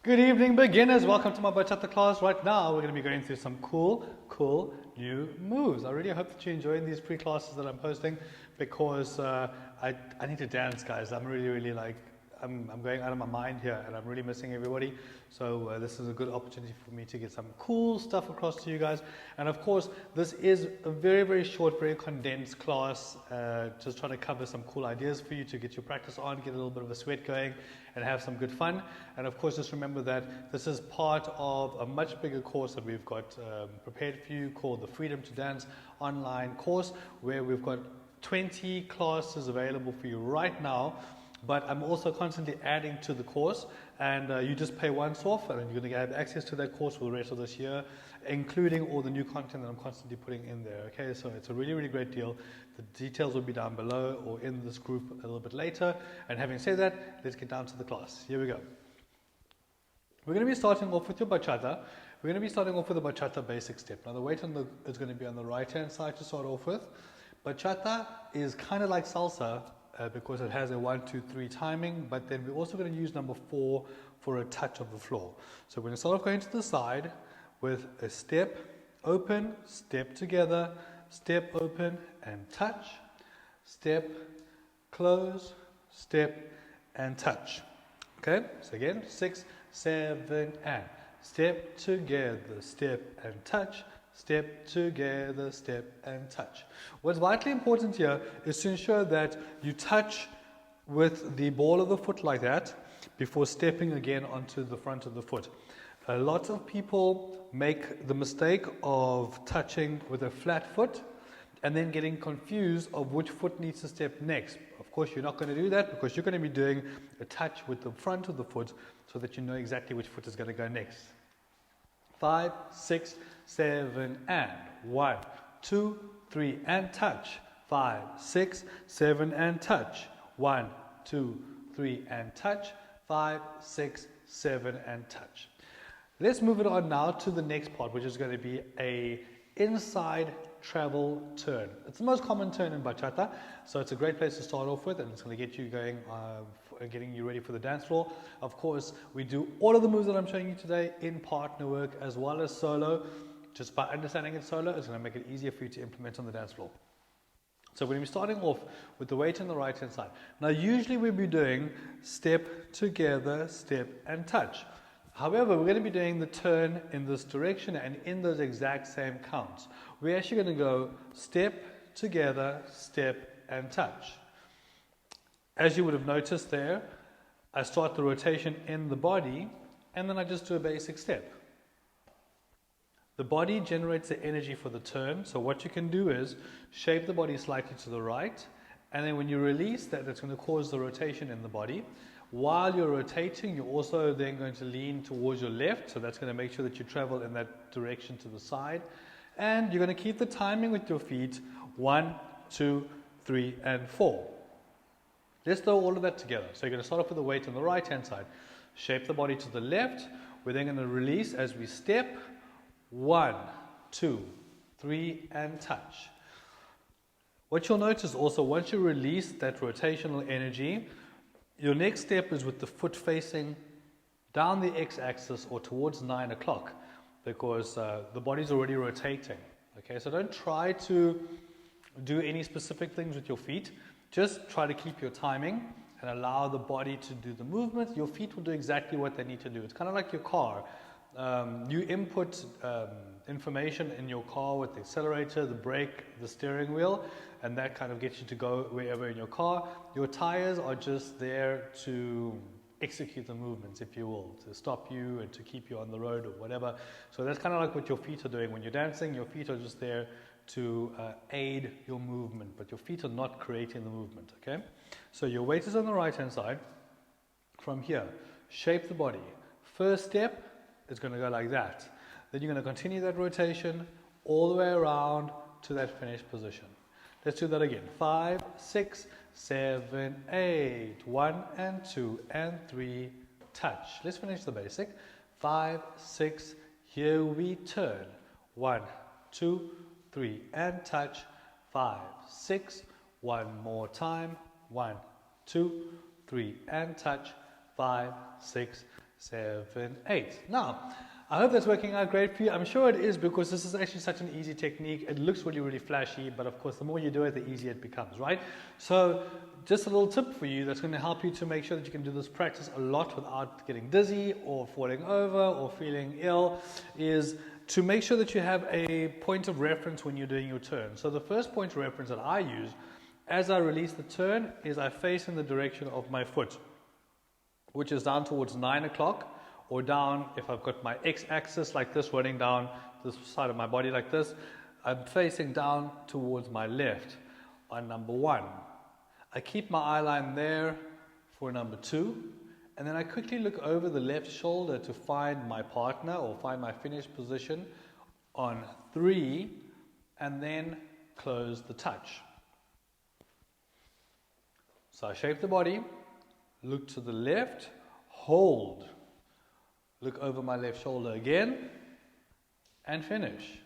Good evening, beginners. Welcome to my bachata class. Right now, we're going to be going through some cool new moves. I really hope that you're enjoying these pre-classes that I'm posting because I need to dance, guys. I'm really like, I'm going out of my mind here and I'm really missing everybody. So this is a good opportunity for me to get some cool stuff across to you guys. And of course, this is a very short, very condensed class, just trying to cover some cool ideas for you to get your practice on, get a little bit of a sweat going and have some good fun. And of course, just remember that this is part of a much bigger course that we've got prepared for you called the Freedom to Dance online course, where we've got 20 classes available for you right now. But I'm also constantly adding to the course, and you just pay once off and you're going to have access to that course for the rest of this year, including all the new content that I'm constantly putting in there. Okay, so it's a really great deal. The details will be down below or in this group a little bit later. And having said that, let's get down to the class. Here we go. We're going to be starting off with your bachata. We're going to be starting off with a bachata basic step. Now the weight is going to be on the right hand side to start off with. Bachata is kind of like salsa, because it has a 1, 2, 3 timing, but then we're also going to use number 4 for a touch of the floor. So we're going to start off going to the side with a step, open, step together, step, open, and touch, step, close, step, and touch. Okay, so again, 6, 7, and step together, step, and touch, step together, step and touch. What's vitally important here is to ensure that you touch with the ball of the foot like that before stepping again onto the front of the foot. A lot of people make the mistake of touching with a flat foot and then getting confused of which foot needs to step next. Of course, you're not going to do that because you're going to be doing a touch with the front of the foot so that you know exactly which foot is going to go next. 5, 6, 7, and 1, 2, 3, and touch. 5, 6, 7, and touch. 1, 2, 3, and touch. 5, 6, 7, and touch. Let's move it on now to the next part, which is going to be a inside travel turn. It's the most common turn in bachata, so it's a great place to start off with, and it's going to get you going, getting you ready for the dance floor. Of course, we do all of the moves that I'm showing you today in partner work as well as solo. Just by understanding it solo, it's going to make it easier for you to implement on the dance floor. So we're going to be starting off with the weight on the right hand side. Now usually we'll be doing step together, step and touch. However, we're going to be doing the turn in this direction and in those exact same counts. We're actually going to go step together, step and touch. As you would have noticed there, I start the rotation in the body and then I just do a basic step. The body generates the energy for the turn, so what you can do is shape the body slightly to the right, and then when you release that, that's going to cause the rotation in the body. While you're rotating, you're also then going to lean towards your left, so that's going to make sure that you travel in that direction to the side. And you're going to keep the timing with your feet, 1, 2, 3, and 4. Let's throw all of that together. So you're going to start off with the weight on the right hand side. Shape the body to the left. We're then going to release as we step. 1, 2, 3, and touch. What you'll notice also, once you release that rotational energy, your next step is with the foot facing down the x-axis or towards 9 o'clock, because the body's already rotating. Okay, so don't try to do any specific things with your feet. Just try to keep your timing and allow the body to do the movement. Your feet will do exactly what they need to do. It's kind of like your car. You input information in your car with the accelerator, the brake, the steering wheel, and that kind of gets you to go wherever in your car. Your tires are just there to execute the movements, if you will, to stop you and to keep you on the road or whatever. So that's kind of like what your feet are doing. When you're dancing, your feet are just there to aid your movement, but your feet are not creating the movement, okay? So your weight is on the right-hand side. From here, shape the body. First step, it's going to go like that. Then you're going to continue that rotation all the way around to that finished position. Let's do that again. 5, 6, 7, 8. 1 and 2 and 3. Touch. Let's finish the basic. 5, 6. Here we turn. 1, 2, 3 and touch. 5, 6. One more time. 1, 2, 3 and touch. 5, 6, 7, 8. Now, I hope that's working out great for you. I'm sure it is, because this is actually such an easy technique. It looks really, really flashy, but of course, the more you do it, the easier it becomes, right? So, just a little tip for you that's going to help you to make sure that you can do this practice a lot without getting dizzy or falling over or feeling ill is to make sure that you have a point of reference when you're doing your turn. So the first point of reference that I use as I release the turn is I face in the direction of my foot, which is down towards 9 o'clock, or down, if I've got my x-axis like this running down this side of my body like this, I'm facing down towards my left on number 1. I keep my eye line there for number 2, and then I quickly look over the left shoulder to find my partner or find my finished position on 3, and then close the touch. So I shape the body, look to the left, hold, look over my left shoulder again, and finish.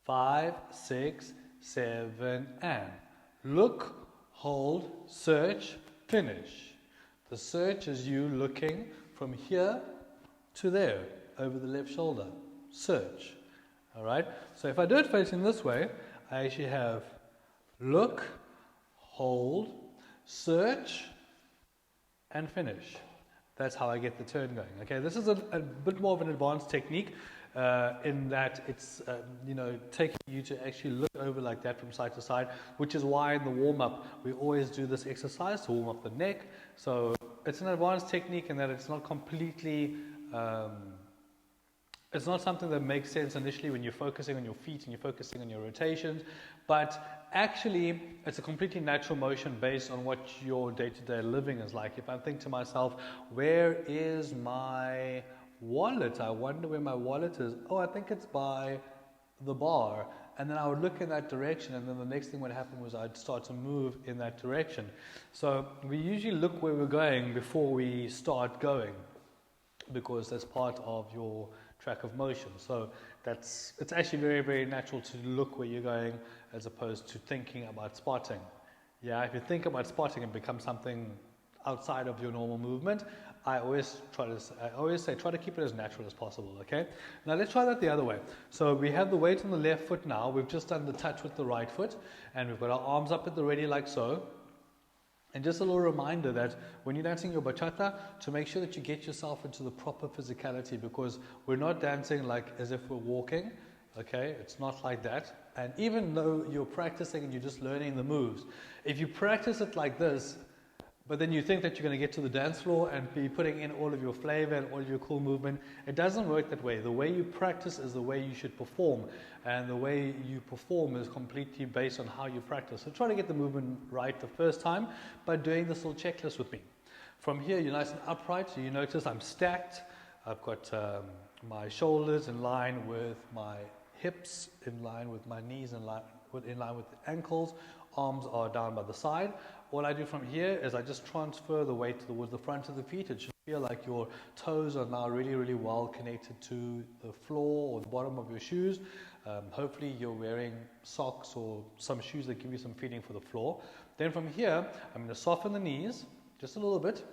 5, 6, 7, and look, hold, search, finish. The search is you looking from here to there, over the left shoulder. Search. Alright? So if I do it facing this way, I actually have look, hold, search, and finish. That's how I get the turn going. Okay, this is a bit more of an advanced technique in that it's taking you to actually look over like that from side to side, which is why in the warm-up we always do this exercise to warm up the neck. So it's an advanced technique in that it's not completely it's not something that makes sense initially when you're focusing on your feet and you're focusing on your rotations, but actually it's a completely natural motion based on what your day-to-day living is like. If I think to myself, where is my wallet? I wonder where my wallet is. Oh, I think it's by the bar. And then I would look in that direction, and then the next thing would happen was I'd start to move in that direction. So we usually look where we're going before we start going, because that's part of your track of motion. So it's actually very, very natural to look where you're going as opposed to thinking about spotting. Yeah, if you think about spotting, it becomes something outside of your normal movement. I always say try to keep it as natural as possible. Okay, now let's try that the other way. So we have the weight on the left foot now. We've just done the touch with the right foot, and we've got our arms up at the ready like so. And just a little reminder that when you're dancing your bachata, to make sure that you get yourself into the proper physicality, because we're not dancing like as if we're walking, okay? It's not like that. And even though you're practicing and you're just learning the moves, if you practice it like this, but then you think that you're going to get to the dance floor and be putting in all of your flavor and all of your cool movement, it doesn't work that way. The way you practice is the way you should perform, and the way you perform is completely based on how you practice. So try to get the movement right the first time by doing this little checklist with me. From here, you're nice and upright, so you notice I'm stacked. I've got my shoulders in line with my hips, in line with my knees, in line with the ankles. Arms are down by the side. All I do from here is I just transfer the weight towards the front of the feet. It should feel like your toes are now really, really well connected to the floor or the bottom of your shoes. Hopefully you're wearing socks or some shoes that give you some feeling for the floor. Then from here, I'm going to soften the knees just a little bit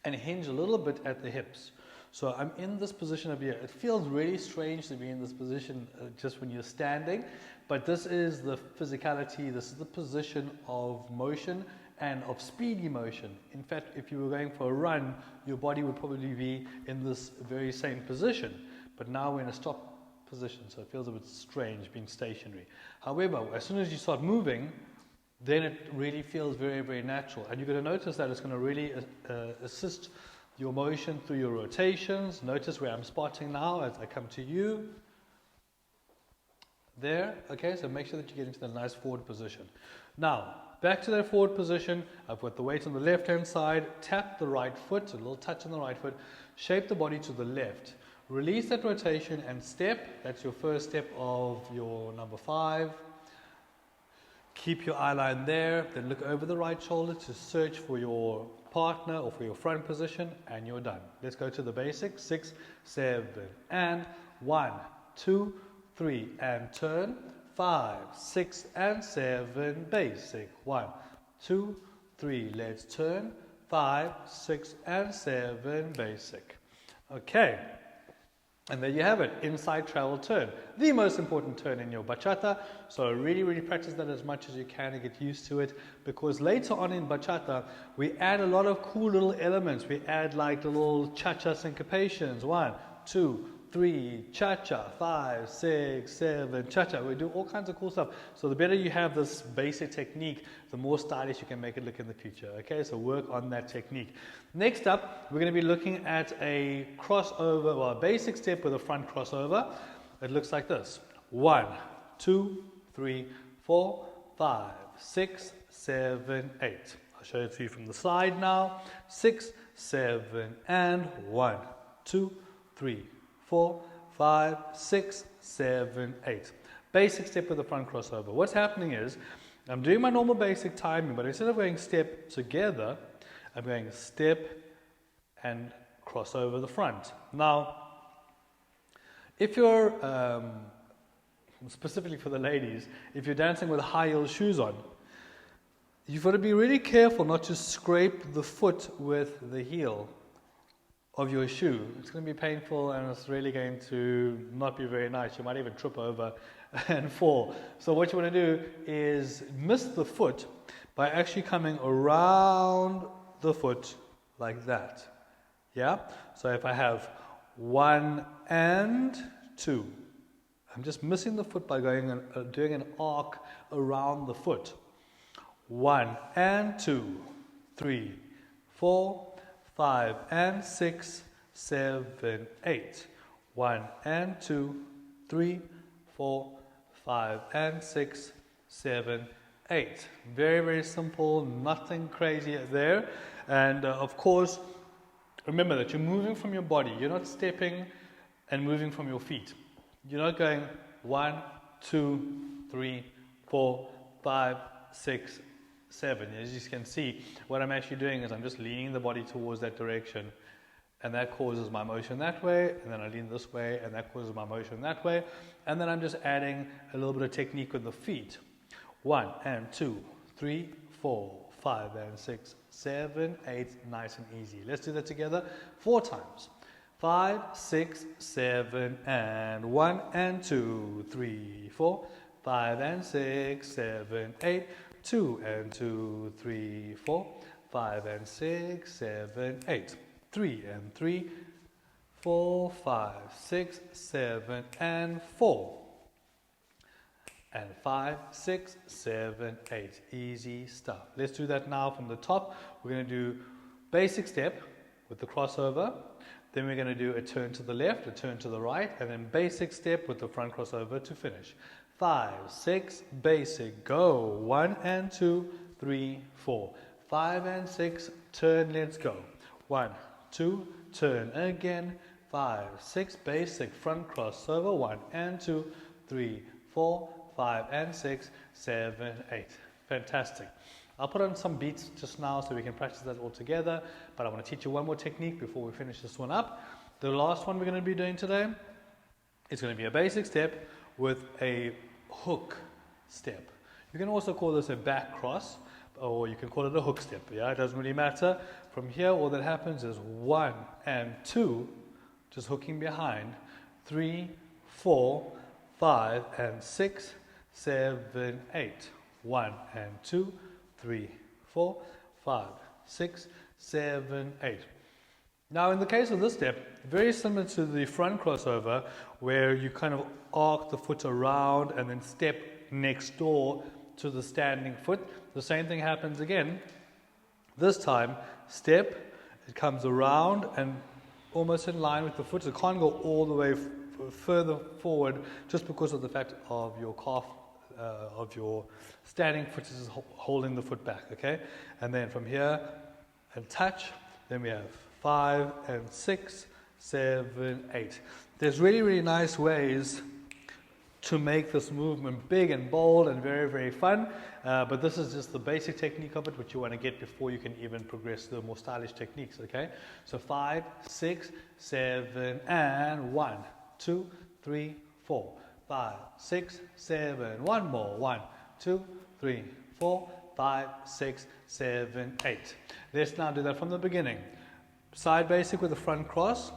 and hinge a little bit at the hips. So I'm in this position over here. It feels really strange to be in this position just when you're standing, but this is the physicality, this is the position of motion and of speedy motion. In fact, if you were going for a run, your body would probably be in this very same position, but now we're in a stop position, so it feels a bit strange being stationary. However, as soon as you start moving, then it really feels very, very natural, and you're going to notice that it's going to really assist your motion through your rotations. Notice where I'm spotting now as I come to you. There, okay, so make sure that you get into the nice forward position. Now, back to that forward position. I've got the weight on the left-hand side. Tap the right foot, a little touch on the right foot. Shape the body to the left. Release that rotation and step. That's your first step of your number 5. Keep your eye line there. Then look over the right shoulder to search for your partner or for your front position, and you're done. Let's go to the basics. 6, 7, and 1, 2, 3, and turn. 5, 6, and 7, basic. 1, 2, 3, let's turn. 5, 6, and 7, basic. Okay. And there you have it, inside travel turn. The most important turn in your bachata. So really practice that as much as you can to get used to it, because later on in bachata, we add a lot of cool little elements. We add like the little cha-cha syncopations. 1, 2, 3, cha-cha, 5, 6, 7, cha-cha. We do all kinds of cool stuff. So the better you have this basic technique, the more stylish you can make it look in the future. Okay, so work on that technique. Next up, we're going to be looking at a crossover, well, a basic step with a front crossover. It looks like this. 1, 2, 3, 4, 5, 6, 7, 8. I'll show it to you from the side now. 6, 7, and 1, 2, 3, 4, 5, 6, 7, 8. Basic step with the front crossover. What's happening is, I'm doing my normal basic timing, but instead of going step together, I'm going step and cross over the front. Now, if you're, specifically for the ladies, if you're dancing with high heel shoes on, you've got to be really careful not to scrape the foot with the heel of your shoe. It's going to be painful and it's really going to not be very nice. You might even trip over and fall. So what you want to do is miss the foot by actually coming around the foot like that. Yeah? So if I have 1 and 2, I'm just missing the foot by going and doing an arc around the foot. 1 and 2, 3, 4, 5 and 6, 7, 8. 1 and 2, 3, 4, 5 and 6, 7, 8. Very simple, nothing crazy there. And of course, remember that you're moving from your body. You're not stepping and moving from your feet. You're not going 1, 2, 3, 4, 5, 6, 7. As you can see, what I'm actually doing is I'm just leaning the body towards that direction, and that causes my motion that way, and then I lean this way, and that causes my motion that way, and then I'm just adding a little bit of technique with the feet. 1 and 2, 3, 4, 5 and 6, 7, 8, nice and easy. Let's do that together 4 times. 5, 6, 7, and 1 and 2, 3, 4, 5 and 6, 7, 8, 2 and 2, 3, 4, 5 and 6, 7, 8, 3 and 3, 4, 5, 6, 7, and 4, and 5, 6, 7, 8. Easy stuff. Let's do that now from the top. We're going to do basic step with the crossover. Then we're going to do a turn to the left, a turn to the right, and then basic step with the front crossover to finish. 5, 6, basic, go. 1 and 2, 3, 4. 5 and 6, turn, let's go. 1, 2, turn again. 5, 6, basic, front crossover. 1 and 2, 3, 4, 5 and 6, 7, 8. Fantastic. I'll put on some beats just now so we can practice that all together, but I want to teach you one more technique before we finish this one up. The last one we're going to be doing today is going to be a basic step with a hook step. You can also call this a back cross, or you can call it a hook step. Yeah, it doesn't really matter. From here, all that happens is 1 and 2, just hooking behind, 3, 4, 5 and 6, 7, 8. 1 and 2, 3, 4, 5, 6, 7, 8. Now in the case of this step, very similar to the front crossover, where you kind of arc the foot around and then step next door to the standing foot. The same thing happens again. This time, step, it comes around and almost in line with the foot. It can't go all the way further forward just because of the fact of your calf, of your standing foot is holding the foot back, okay? And then from here, and touch, then we have 5 and 6, 7, 8. There's really nice ways to make this movement big and bold and very fun, but this is just the basic technique of it, which you want to get before you can even progress to the more stylish techniques, okay? So 5, 6, 7, and 1, 2, 3, 4, 5, 6, 7, one more, 1, 2, 3, 4, 5, 6, 7, 8. Let's now do that from the beginning. Side basic with the front cross,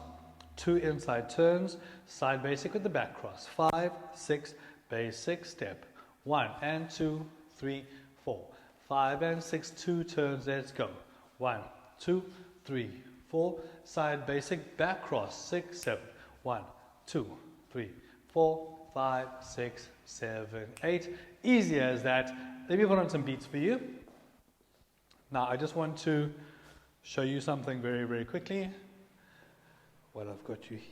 2 inside turns, side basic with the back cross. 5, 6, basic step. 1 and 2, 3, 4. 5 and 6, 2 turns, let's go. 1, 2, 3, 4. Side basic, back cross, 6, 7. 1, 2, 3, 4, 5, 6, 7, 8. Easy as that. Let me put on some beats for you. Now I just want to show you something very, very quickly. While I've got you here.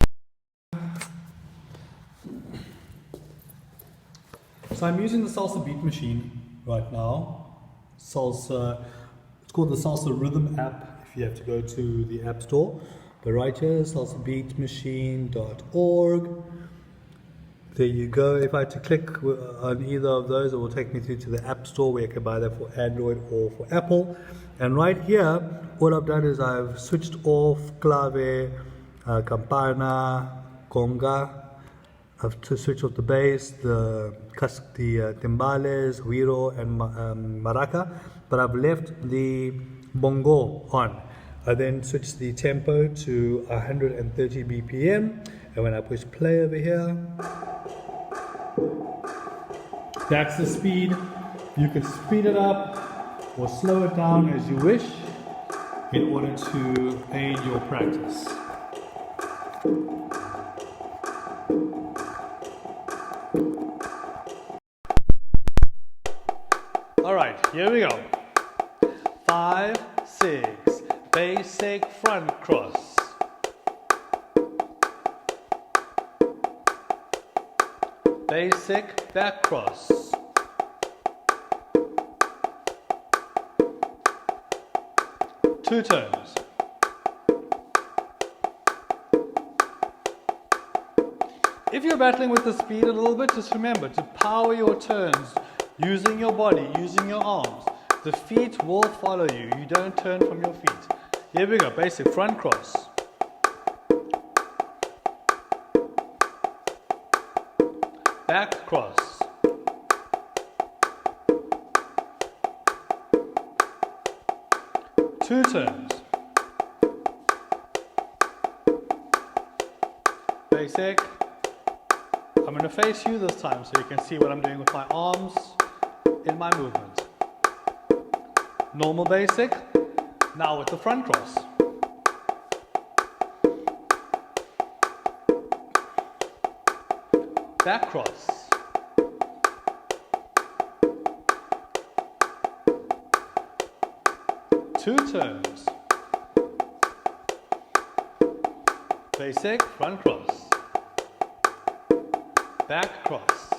So I'm using the Salsa beat machine right now. Salsa, it's called the Salsa Rhythm app if you have to go to the app store. But right here, salsabeatmachine.org. There you go. If I had to click on either of those, it will take me through to the app store where you can buy that for Android or for Apple. And right here, what I've done is I've switched off clave, campana, conga. I've switched off the bass, the timbales, güiro, and maraca, but I've left the bongo on. I then switched the tempo to 130 BPM, and when I push play over here, that's the speed. You can speed it up or slow it down as you wish in order to aid your practice. Alright, here we go. 5, 6, basic front cross. Basic back cross. Two turns. If you're battling with the speed a little bit, just remember to power your turns using your body, using your arms. The feet will follow you. You don't turn from your feet. Here we go. Basic front cross. Back cross. Two turns. Basic. I'm going to face you this time so you can see what I'm doing with my arms in my movement. Normal basic. Now with the front cross. Back cross. Two turns. Basic front cross. Back cross.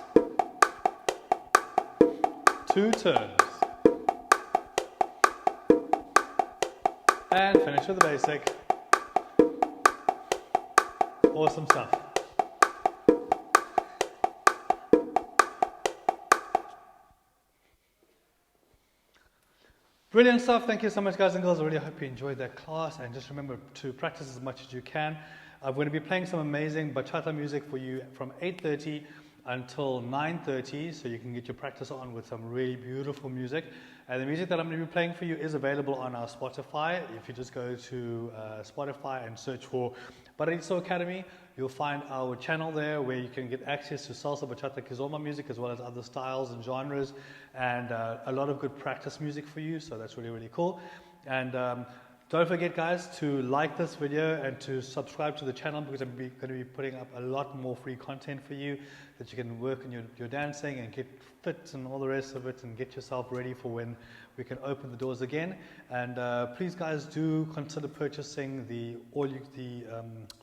Two turns. And finish with the basic. Awesome stuff. Brilliant stuff. Thank you so much, guys and girls. I really hope you enjoyed that class, and just remember to practice as much as you can. I'm going to be playing some amazing bachata music for you from 8:30 until 9:30, so you can get your practice on with some really beautiful music. And the music that I'm going to be playing for you is available on our Spotify. If you just go to Spotify and search for Paradiso Academy, you'll find our channel there where you can get access to salsa, bachata, kizomba music, as well as other styles and genres, and a lot of good practice music for you. So that's really, really cool. And don't forget, guys, to like this video and to subscribe to the channel, because I'm going to be putting up a lot more free content for you that you can work on your dancing and get fit and all the rest of it, and get yourself ready for when we can open the doors again. And please, guys, do consider purchasing the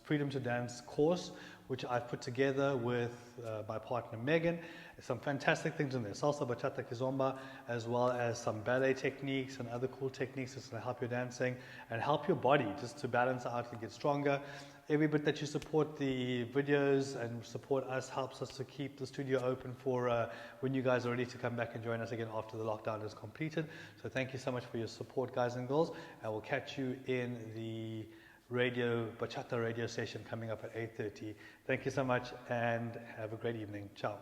Freedom to Dance course, which I've put together with my partner Megan. There's some fantastic things in there: salsa, bachata, kizomba, as well as some ballet techniques and other cool techniques that's going to help your dancing and help your body just to balance out and get stronger. Every bit that you support the videos and support us helps us to keep the studio open for when you guys are ready to come back and join us again after the lockdown is completed. So thank you so much for your support, guys and girls, and we'll catch you in the bachata radio session coming up at 8:30. Thank you so much, and have a great evening. Ciao.